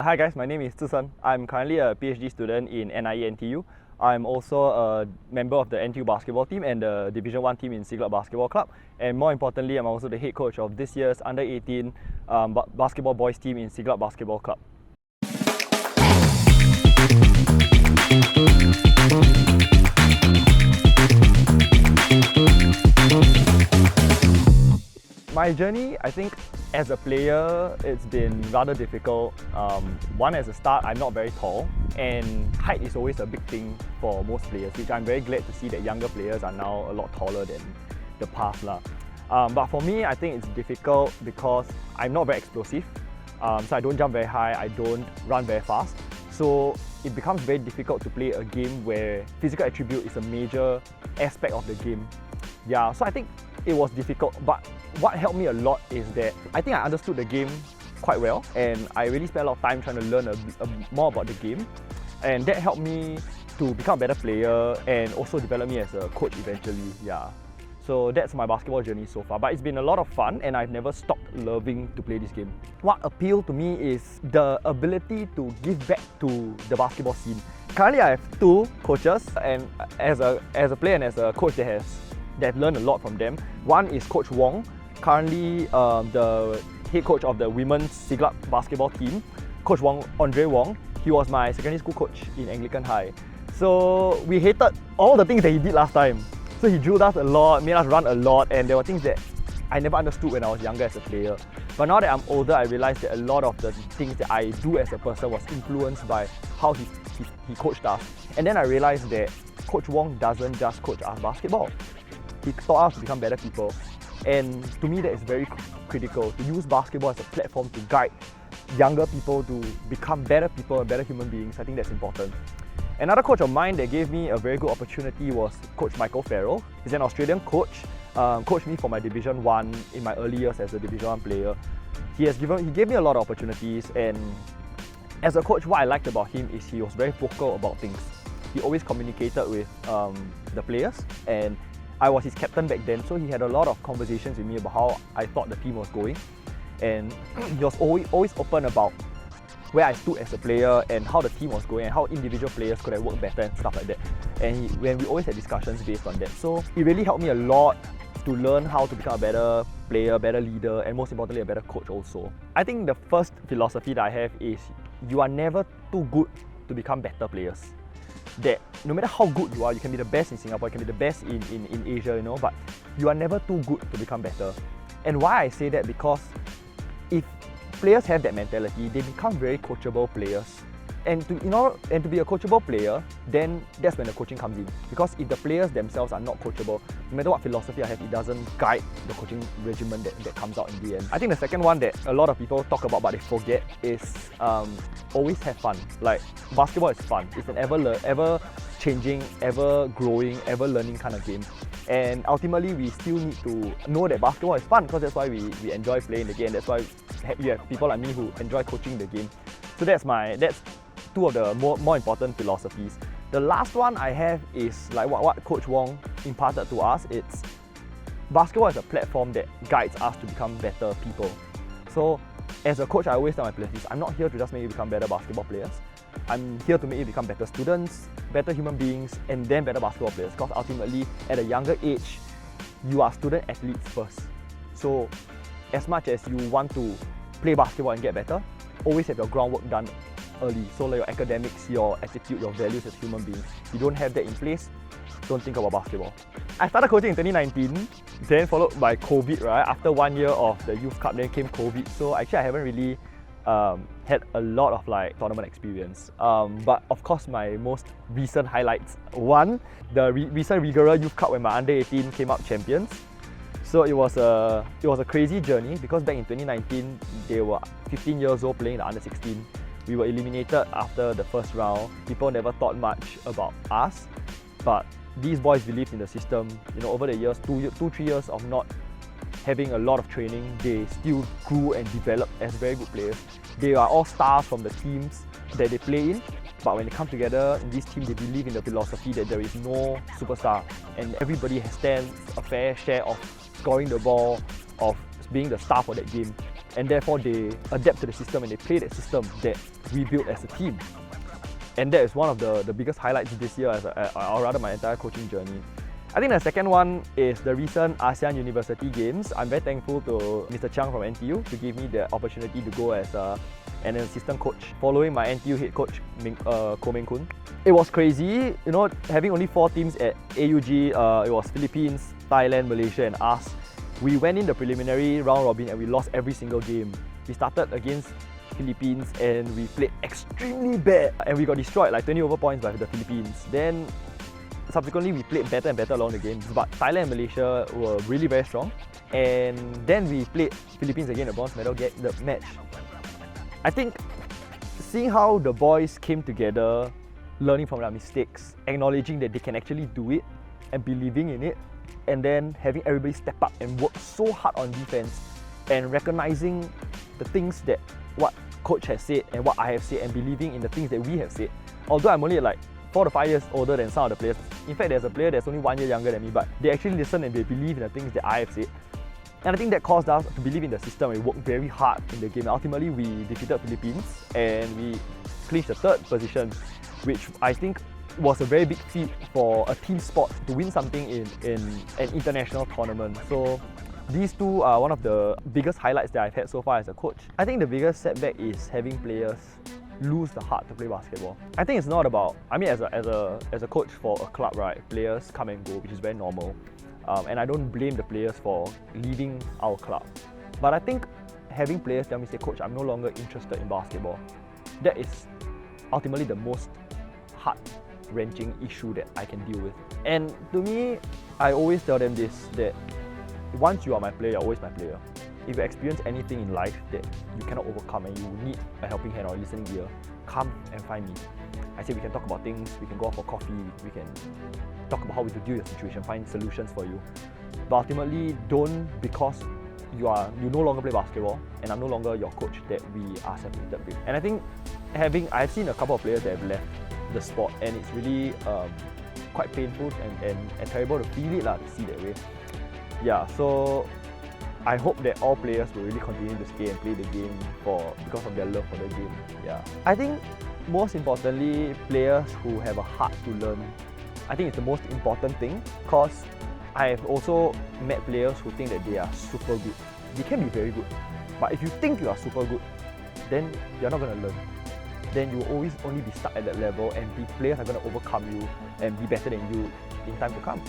Hi guys, my name is Zhi Sen. I'm currently a PhD student in NIE NTU. I'm also a member of the NTU basketball team and the Division 1 team in Siglap Basketball Club. And more importantly, I'm also the head coach of this year's under-18 basketball boys team in Siglap Basketball Club. My journey, I think, as a player, it's been rather difficult. One, as a start, I'm not very tall, and height is always a big thing for most players, which I'm very glad to see that younger players are now a lot taller than the past. But for me, I think it's difficult because I'm not very explosive. So I don't jump very high, I don't run very fast. So it becomes very difficult to play a game where physical attribute is a major aspect of the game. Yeah, so I think it was difficult, but what helped me a lot is that I think I understood the game quite well, and I really spent a lot of time trying to learn more about the game, and that helped me to become a better player and also develop me as a coach eventually. Yeah, so that's my basketball journey so far, but it's been a lot of fun and I've never stopped loving to play this game. What appealed to me is the ability to give back to the basketball scene. Currently I have two coaches, and as a player and as a coach that I've learned a lot from them. One is Coach Wong, currently the head coach of the women's Siglap basketball team. Coach Wong, Andre Wong, he was my secondary school coach in Anglican High. So we hated all the things that he did last time. So he drilled us a lot, made us run a lot, and there were things that I never understood when I was younger as a player. But now that I'm older, I realized that a lot of the things that I do as a person was influenced by how he coached us. And then I realized that Coach Wong doesn't just coach us basketball. He taught us to become better people, and to me that is very critical, to use basketball as a platform to guide younger people to become better people and better human beings. I think that's important. Another coach of mine that gave me a very good opportunity was Coach Michael Farrell. He's an Australian coach, coached me for my Division 1 in my early years as a Division 1 player. He gave me a lot of opportunities, and as a coach, what I liked about him is he was very vocal about things. He always communicated with the players, and I was his captain back then, so he had a lot of conversations with me about how I thought the team was going, and he was always open about where I stood as a player and how the team was going and how individual players could have worked better and stuff like that. And when we always had discussions based on that. So it really helped me a lot to learn how to become a better player, better leader, and most importantly a better coach also. I think the first philosophy that I have is you are never too good to become better players. That no matter how good you are, you can be the best in Singapore, you can be the best in Asia, but you are never too good to become better. And why I say that, because if players have that mentality, they become very coachable players. And to be a coachable player, then that's when the coaching comes in. Because if the players themselves are not coachable, no matter what philosophy I have, it doesn't guide the coaching regimen that comes out in the end. I think the second one that a lot of people talk about but they forget is always have fun. Like, basketball is fun. It's an ever changing, ever growing, ever learning kind of game. And ultimately, we still need to know that basketball is fun, because that's why we enjoy playing the game. That's why you have people like me who enjoy coaching the game. So that's two of the more important philosophies. The last one I have is like what Coach Wong imparted to us. It's basketball is a platform that guides us to become better people. So as a coach, I always tell my players, I'm not here to just make you become better basketball players. I'm here to make you become better students, better human beings, and then better basketball players. Because ultimately, at a younger age, you are student athletes first. So as much as you want to play basketball and get better, always have your groundwork done early. So like your academics, your attitude, your values as a human being. If you don't have that in place, don't think about basketball. I started coaching in 2019, then followed by COVID, right? After 1 year of the Youth Cup, then came COVID. So actually I haven't really had a lot of tournament experience. But of course my most recent highlights, one, the recent Rigora Youth Cup when my under-18 came out champions. So it was a crazy journey, because back in 2019, they were 15 years old playing the under-16. We were eliminated after the first round. People never thought much about us, but these boys believed in the system. Over the years, 3 years of not having a lot of training, they still grew and developed as very good players. They are all stars from the teams that they play in, but when they come together in this team, they believe in the philosophy that there is no superstar, and everybody stands a fair share of scoring the ball, of being the star for that game. and therefore they adapt to the system and they play that system that we built as a team. And that is one of the biggest highlights this year, or rather my entire coaching journey. I think the second one is the recent ASEAN University Games. I'm very thankful to Mr. Chiang from NTU to give me the opportunity to go as an assistant coach, following my NTU head coach, Koh Meng Kun. It was crazy, you know, having only 4 teams at AUG. It was Philippines, Thailand, Malaysia and us. We went in the preliminary round robin and we lost every single game. We started against Philippines and we played extremely bad and we got destroyed like 20 over points by the Philippines. Then subsequently we played better and better along the games, but Thailand and Malaysia were really very strong. And then we played Philippines again, the bronze medal match. I think seeing how the boys came together, learning from their mistakes, acknowledging that they can actually do it and believing in it, and then having everybody step up and work so hard on defense and recognizing the things that what coach has said and what I have said and believing in the things that we have said. Although I'm only like 4 to 5 years older than some of the players. In fact, there's a player that's only 1 year younger than me, but they actually listen and they believe in the things that I have said. And I think that caused us to believe in the system and work very hard in the game. Ultimately, we defeated Philippines and we clinched the 3rd position, which I think was a very big feat for a team sport to win something in an international tournament. So these two are one of the biggest highlights that I've had so far as a coach. I think the biggest setback is having players lose the heart to play basketball. I think it's not about, I mean, as a coach for a club, right, players come and go, which is very normal. And I don't blame the players for leaving our club. But I think having players tell me, say, coach, I'm no longer interested in basketball. That is ultimately the most heart-wrenching issue that I can deal with. And to me, I always tell them this, that once you are my player, you're always my player. If you experience anything in life that you cannot overcome and you need a helping hand or a listening ear, come and find me. I say we can talk about things, we can go out for coffee, we can talk about how we could deal with the situation, find solutions for you. But ultimately, don't, because you no longer play basketball and I'm no longer your coach, that we are separated with. And I think I've seen a couple of players that have left the sport and it's really quite painful and terrible to feel it, to see that way. Yeah, so I hope that all players will really continue to stay and play the game because of their love for the game. Yeah, I think most importantly, players who have a heart to learn, I think it's the most important thing, because I have also met players who think that they are super good. They can be very good, but if you think you are super good, then you're not going to learn. Then you will always only be stuck at that level and the players are going to overcome you and be better than you in time to come.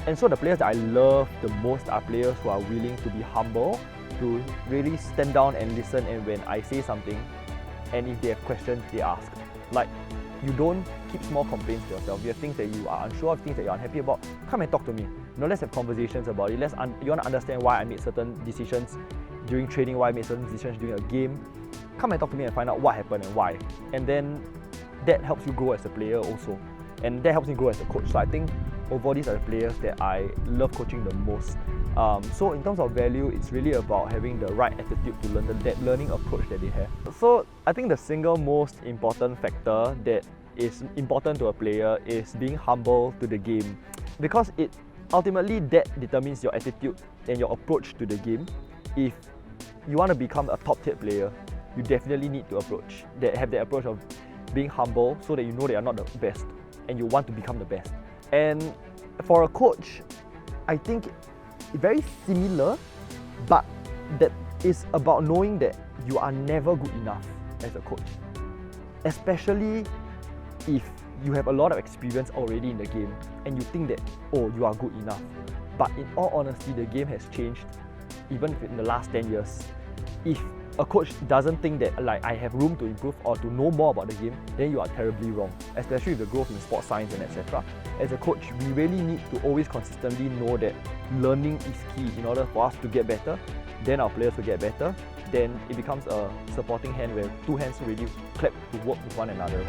And so the players that I love the most are players who are willing to be humble, to really stand down and listen, and when I say something, and if they have questions, they ask. Like, you don't keep small complaints to yourself. You have things that you are unsure of, things that you're unhappy about, come and talk to me. You know, let's have conversations about it. You want to understand why I made certain decisions during training, why I made certain decisions during a game. Come and talk to me and find out what happened and why. And then that helps you grow as a player also. And that helps me grow as a coach. So I think overall these are the players that I love coaching the most. So in terms of value, it's really about having the right attitude to learn, that learning approach that they have. So I think the single most important factor that is important to a player is being humble to the game, because it ultimately that determines your attitude and your approach to the game. If you want to become a top tier player, you definitely need to have the approach of being humble, so that you know that you're not the best and you want to become the best. And for a coach, I think very similar, but that is about knowing that you are never good enough as a coach, especially if you have a lot of experience already in the game and you think that, oh, you are good enough. But in all honesty, the game has changed even in the last 10 years. If a coach doesn't think that like I have room to improve or to know more about the game, then you are terribly wrong, especially with the growth in sports science and etc. As a coach, we really need to always consistently know that learning is key in order for us to get better. Then our players will get better. Then it becomes a supporting hand where two hands really clap to work with one another.